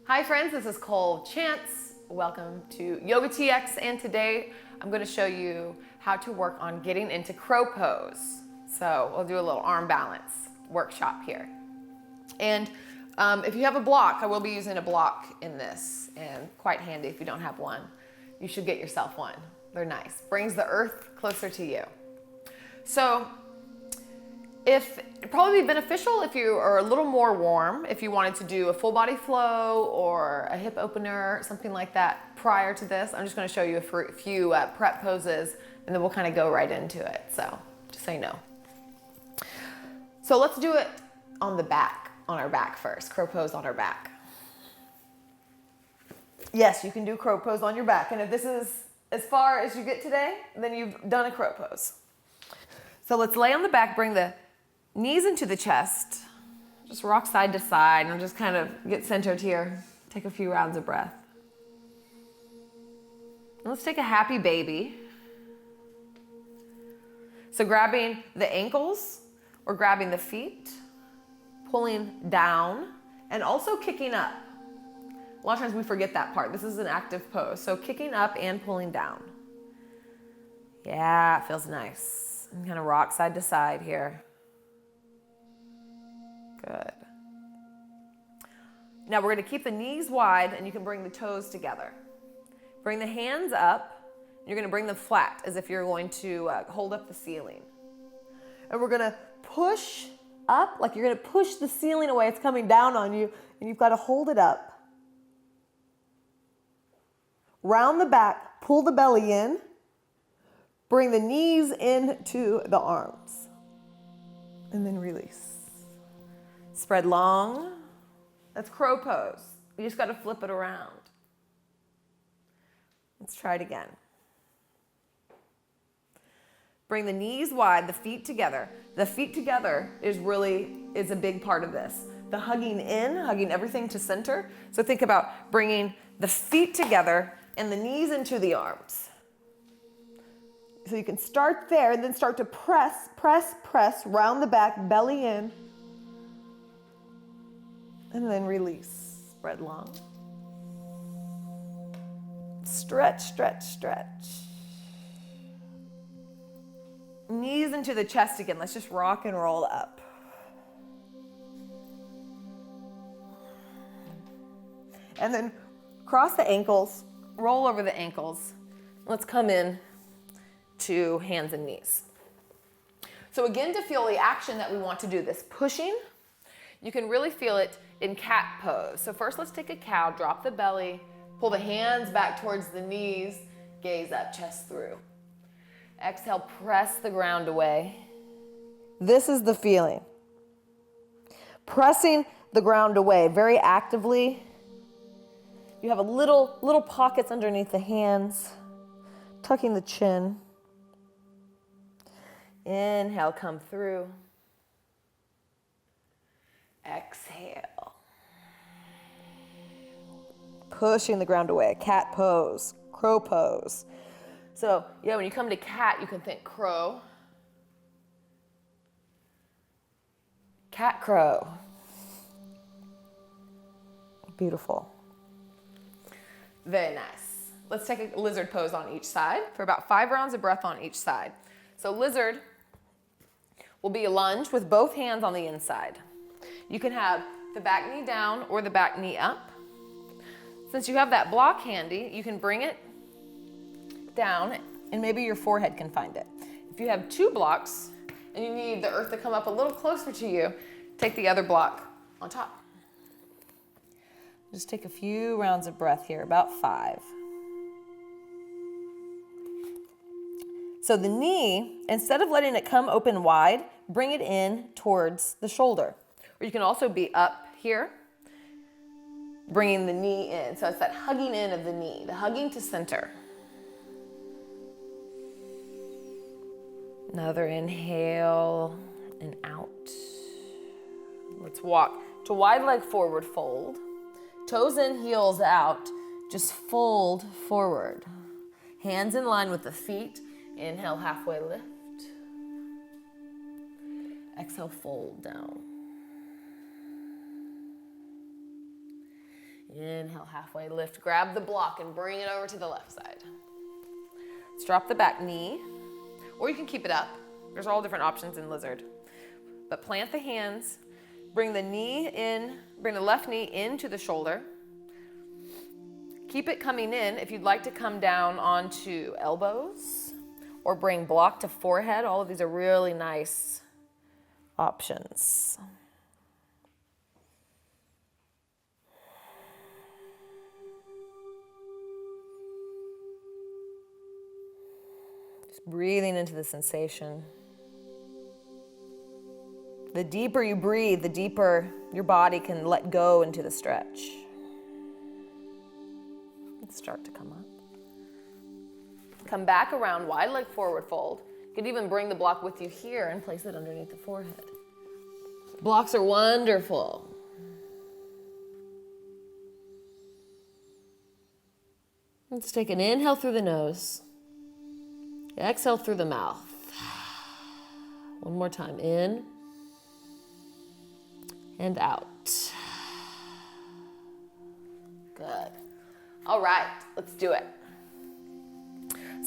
Hi friends, this is Cole Chance. Welcome to YOGATX, and today I'm going to show you how to work on getting into crow pose. So we'll do a little arm balance workshop here. And if you have a block, I will be using a block in this, and quite handy if you don't have one. You should get yourself one. They're nice. Brings the earth closer to you. So it'd probably be beneficial if you are a little more warm, if you wanted to do a full body flow or a hip opener, something like that prior to this. I'm just going to show you a few prep poses, and then we'll kind of go right into it. So just so you know. So let's do it on the back, on our back first. Crow pose on our back. Yes, you can do crow pose on your back. And if this is as far as you get today, then you've done a crow pose. So let's lay on the back, bring the knees into the chest, just rock side to side, and just kind of get centered here. Take a few rounds of breath. And let's take a happy baby. So grabbing the ankles or grabbing the feet, pulling down, and also kicking up. A lot of times we forget that part. This is an active pose. So kicking up and pulling down. Yeah, it feels nice. And kind of rock side to side here. Good. Now we're going to keep the knees wide, and you can bring the toes together. Bring the hands up. You're going to bring them flat as if you're going to hold up the ceiling. And we're going to push up, like you're going to push the ceiling away. It's coming down on you, and you've got to hold it up. Round the back, pull the belly in. Bring the knees into the arms. And then release. Spread long. That's crow pose. You just got to flip it around. Let's try it again. Bring the knees wide, the feet together. The feet together is a big part of this. The hugging in, hugging everything to center. So think about bringing the feet together and the knees into the arms. So you can start there and then start to press, press, press, round the back, belly in. And then release. Spread long. Stretch, stretch, stretch. Knees into the chest again. Let's just rock and roll up. And then cross the ankles, roll over the ankles. Let's come in to hands and knees. So again, to feel the action that we want to do, this pushing, you can really feel it in cat pose. So first let's take a cow, drop the belly, pull the hands back towards the knees, gaze up, chest through. Exhale, press the ground away. This is the feeling. Pressing the ground away very actively. You have a little pockets underneath the hands, tucking the chin. Inhale, come through. Exhale. Pushing the ground away. Cat pose, crow pose. So, yeah, when you come to cat, you can think crow. Cat, crow. Beautiful. Very nice. Let's take a lizard pose on each side for about 5 rounds of breath on each side. So lizard will be a lunge with both hands on the inside. You can have the back knee down or the back knee up. Since you have that block handy, you can bring it down and maybe your forehead can find it. If you have 2 blocks and you need the earth to come up a little closer to you, take the other block on top. Just take a few rounds of breath here, about 5. So the knee, instead of letting it come open wide, bring it in towards the shoulder. Or you can also be up here, bringing the knee in. So it's that hugging in of the knee, the hugging to center. Another inhale and out. Let's walk to wide leg forward fold. Toes in, heels out. Just fold forward. Hands in line with the feet. Inhale, halfway lift. Exhale, fold down. Inhale, halfway lift. Grab the block and bring it over to the left side. Let's drop the back knee, or you can keep it up. There's all different options in lizard. But plant the hands, bring the knee in, bring the left knee into the shoulder. Keep it coming in. If you'd like to come down onto elbows or bring block to forehead, all of these are really nice options. Just breathing into the sensation. The deeper you breathe, the deeper your body can let go into the stretch. Let's start to come up. Come back around, wide leg forward fold. You could even bring the block with you here and place it underneath the forehead. Blocks are wonderful. Let's take an inhale through the nose. Exhale through the mouth. One more time, in and out. Good. All right, let's do it.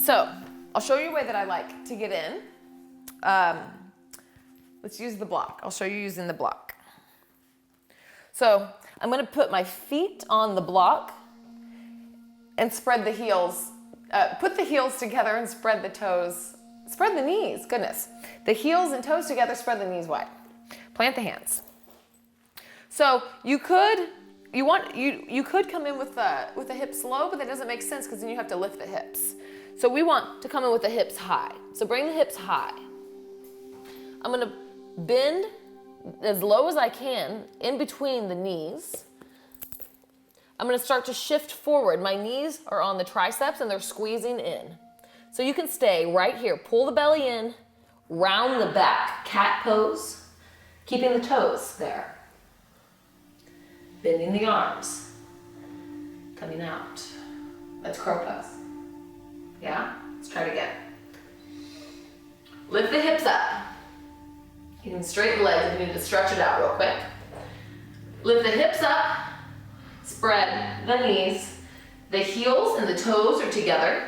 So, I'll show you a way that I like to get in. Let's use the block. I'll show you using the block. So, I'm gonna put my feet on the block and spread the heels. Put the heels together and spread the toes. Spread the knees, goodness. The heels and toes together, spread the knees wide. Plant the hands. So you could come in with the hips low, but that doesn't make sense because then you have to lift the hips. So we want to come in with the hips high. So bring the hips high. I'm gonna bend as low as I can in between the knees. I'm gonna start to shift forward. My knees are on the triceps and they're squeezing in. So you can stay right here. Pull the belly in, round the back, cat pose, keeping the toes there. Bending the arms, coming out. That's crow pose. Yeah? Let's try it again. Lift the hips up. You can straighten the legs if you need to stretch it out real quick. Lift the hips up, spread the knees. The heels and the toes are together.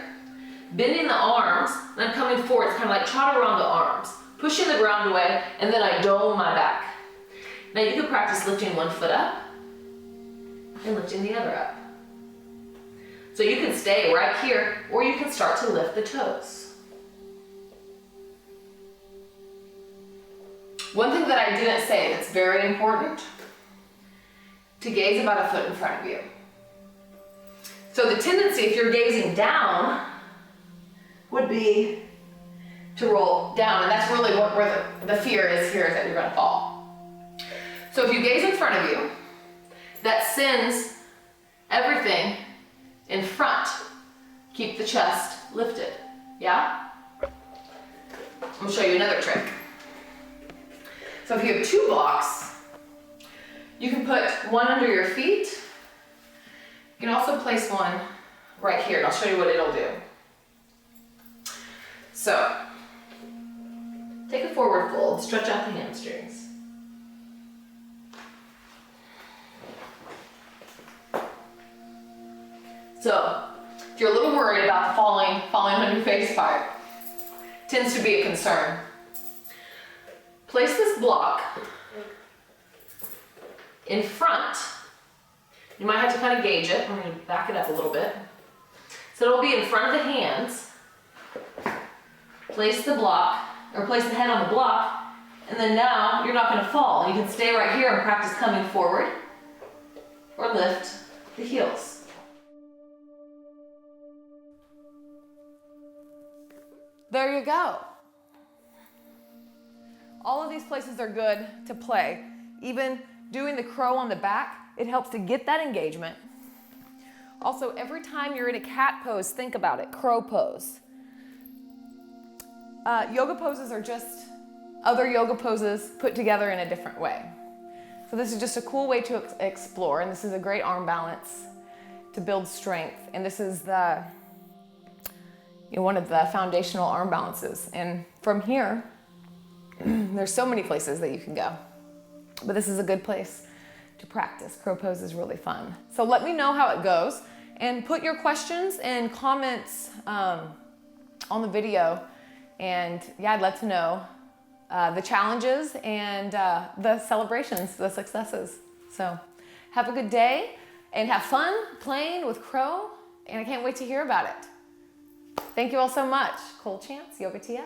Bending the arms, and I'm coming forward. It's kind of like chaturanga arms. Pushing the ground away, and then I dome my back. Now you can practice lifting one foot up and lifting the other up. So you can stay right here, or you can start to lift the toes. One thing that I didn't say that's very important, to gaze about a foot in front of you. So the tendency, if you're gazing down, would be to roll down, and that's really where the fear is here, is that you're gonna fall. So if you gaze in front of you, that sends everything in front. Keep the chest lifted, yeah? I'm gonna show you another trick. So if you have two blocks, you can put one under your feet. You can also place one right here, and I'll show you what it'll do. So, take a forward fold, stretch out the hamstrings. So, if you're a little worried about the falling on your face part, tends to be a concern. Place this block in front. You might have to kind of gauge it. I'm going to back it up a little bit. So it'll be in front of the hands. Place the block, or place the head on the block, and then now you're not going to fall. You can stay right here and practice coming forward, or lift the heels. There you go. All of these places are good to play. Even doing the crow on the back, it helps to get that engagement. Also, every time you're in a cat pose, think about it, crow pose. Yoga poses are just other yoga poses put together in a different way. So this is just a cool way to explore, and this is a great arm balance to build strength. And this is one of the foundational arm balances. And from here, there's so many places that you can go. But this is a good place to practice. Crow pose is really fun. So let me know how it goes and put your questions and comments on the video. And yeah, I'd love to know the challenges and the celebrations, the successes. So have a good day and have fun playing with Crow. And I can't wait to hear about it. Thank you all so much. Cole Chance, YOGATX.